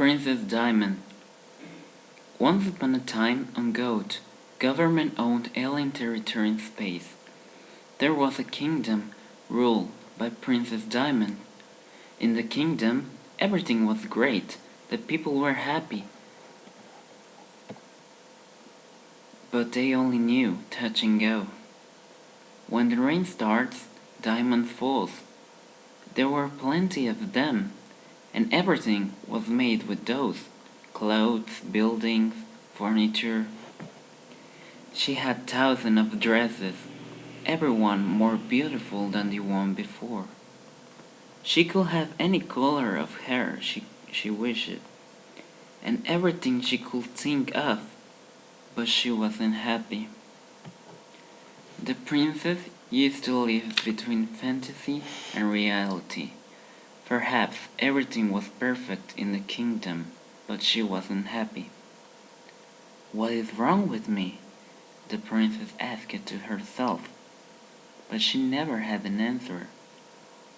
Princess Diamond. Once upon a time on Goat, government-owned alien territory in space, there was a kingdom ruled by Princess Diamond. In the kingdom, everything was great, the people were happy, but they only knew touch and go. When the rain starts, Diamond falls. There were plenty of them, and everything was made with those clothes, buildings, furniture. She had thousands of dresses, every one more beautiful than the one before. She could have any color of hair she wished, and everything she could think of, but she wasn't happy. The princess used to live between fantasy and reality. Perhaps everything was perfect in the kingdom, but she wasn't happy. "What is wrong with me?" the princess asked to herself, but she never had an answer.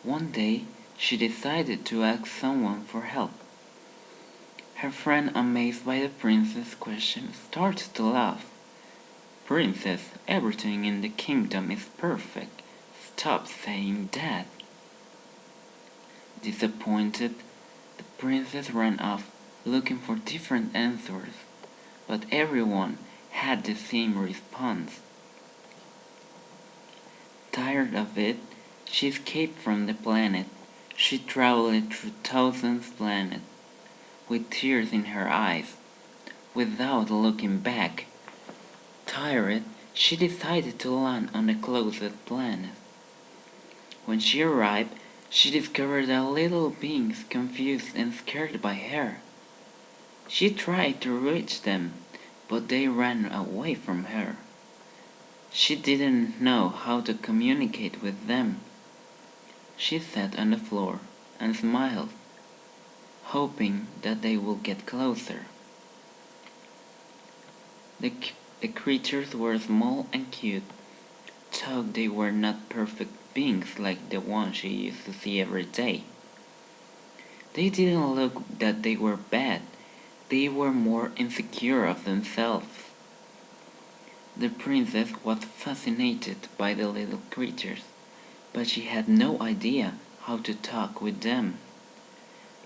One day, she decided to ask someone for help. Her friend, amazed by the princess' question, started to laugh. "Princess, everything in the kingdom is perfect. Stop saying that." Disappointed, the princess ran off, looking for different answers, but everyone had the same response. Tired of it, she escaped from the planet. She traveled through thousands of planets, with tears in her eyes, without looking back. Tired, she decided to land on the closest planet. When she arrived, she discovered that little beings confused and scared by her. She tried to reach them, but they ran away from her. She didn't know how to communicate with them. She sat on the floor and smiled, hoping that they would get closer. The creatures were small and cute, though they were not perfect beings like the ones she used to see every day. They didn't look that they were bad, they were more insecure of themselves. The princess was fascinated by the little creatures, but she had no idea how to talk with them.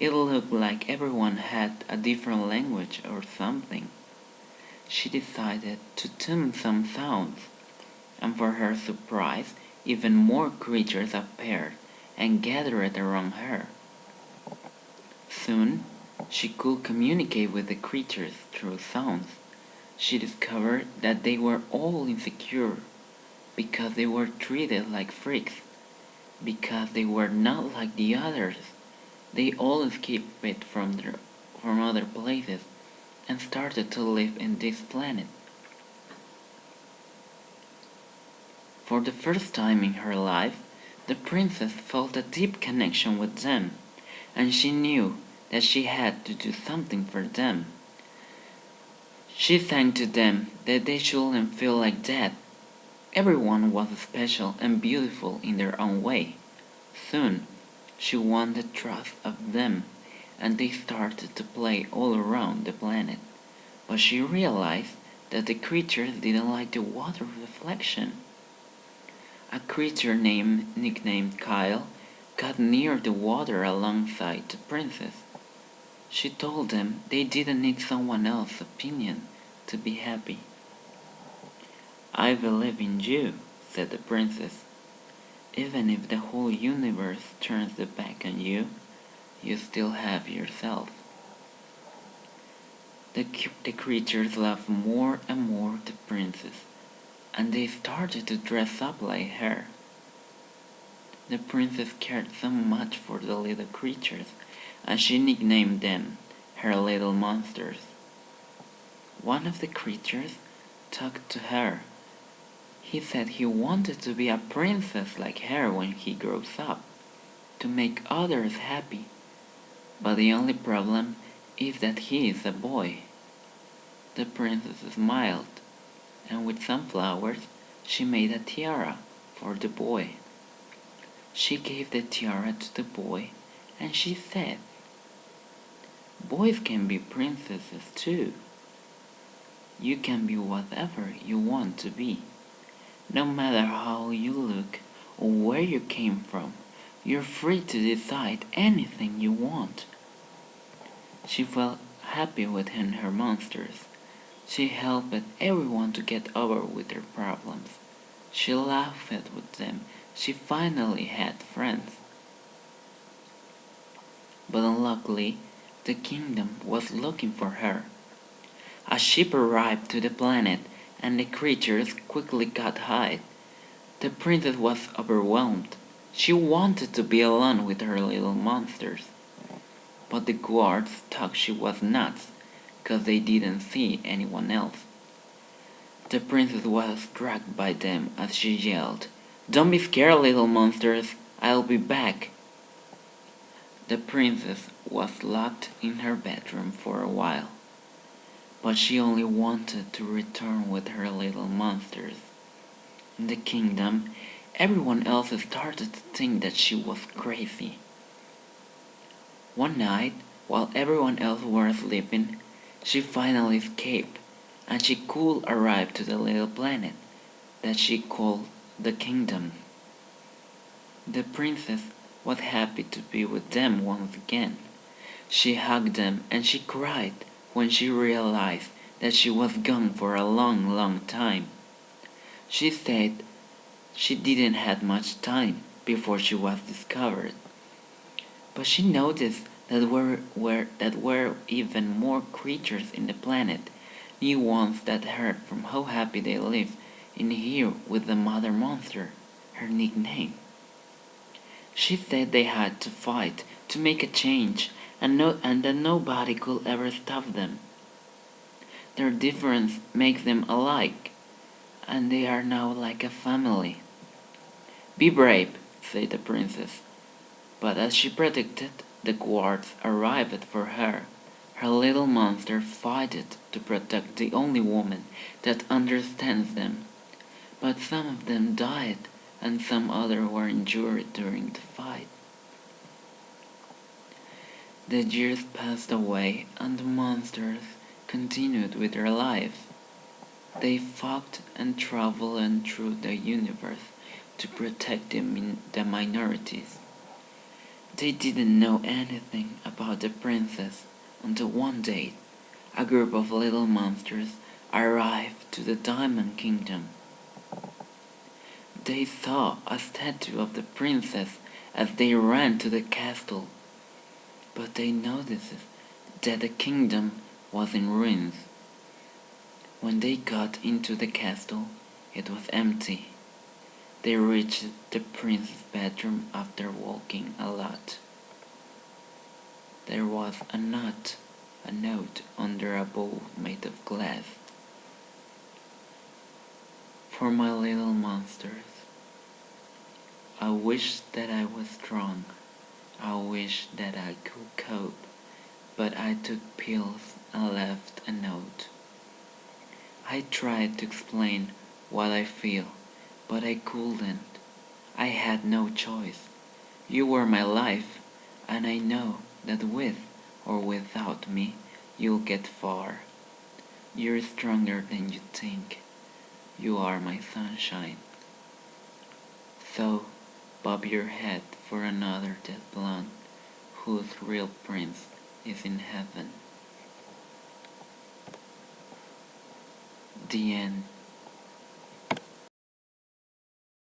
It looked like everyone had a different language or something. She decided to tune some sounds, and for her surprise, even more creatures appeared and gathered around her. Soon, she could communicate with the creatures through sounds. She discovered that they were all insecure because they were treated like freaks, because they were not like the others. They all escaped it from other places and started to live in this planet. For the first time in her life, the princess felt a deep connection with them, and she knew that she had to do something for them. She sang to them that they shouldn't feel like that. Everyone was special and beautiful in their own way. Soon, she won the trust of them, and they started to play all around the planet. But she realized that the creatures didn't like the water reflection. A creature nicknamed Kyle got near the water alongside the princess. She told them they didn't need someone else's opinion to be happy. "I believe in you," said the princess. "Even if the whole universe turns their back on you, you still have yourself." The creatures loved more and more the princess, and they started to dress up like her. The princess cared so much for the little creatures, and she nicknamed them her little monsters. One of the creatures talked to her. He said he wanted to be a princess like her when he grows up, to make others happy. But the only problem is that he is a boy. The princess smiled, and with some flowers, she made a tiara for the boy. She gave the tiara to the boy, and she said, Boys can be princesses too. You can be whatever you want to be. No matter how you look or where you came from, you're free to decide anything you want. She felt happy within her monsters. She helped everyone to get over with their problems. She laughed with them. She finally had friends. But unluckily, the kingdom was looking for her. A ship arrived to the planet, and the creatures quickly got hide. The princess was overwhelmed. She wanted to be alone with her little monsters. But the guards thought she was nuts, 'cause they didn't see anyone else. The princess was dragged by them as she yelled, "Don't be scared, little monsters, I'll be back." The princess was locked in her bedroom for a while, but she only wanted to return with her little monsters. In the kingdom, everyone else started to think that she was crazy. One night, while everyone else was sleeping, she finally escaped, and she could arrive to the little planet that she called the kingdom. The princess was happy to be with them once again. She hugged them and she cried when she realized that she was gone for a long, long time. She said she didn't have much time before she was discovered, but she noticed that there were even more creatures in the planet, new ones that heard from how happy they lived in here with the mother monster, her nickname. She said they had to fight to make a change, and that nobody could ever stop them. Their difference makes them alike, and they are now like a family. "Be brave," said the princess. But as she predicted, the guards arrived for her. Her little monster fought to protect the only woman that understands them. But some of them died, and some others were injured during the fight. The years passed away, and the monsters continued with their life. They fought and traveled through the universe to protect the minorities. They didn't know anything about the princess until one day a group of little monsters arrived to the Diamond Kingdom. They saw a statue of the princess as they ran to the castle, but they noticed that the kingdom was in ruins. When they got into the castle, it was empty. They reached the prince's bedroom after walking a lot. There was a note under a bowl made of glass. "For my little monsters, I wish that I was strong. I wish that I could cope, but I took pills and left a note. I tried to explain what I feel, but I couldn't. I had no choice. You were my life, and I know that with or without me, you'll get far. You're stronger than you think. You are my sunshine. So, bob your head for another dead blonde, whose real prince is in heaven." The end.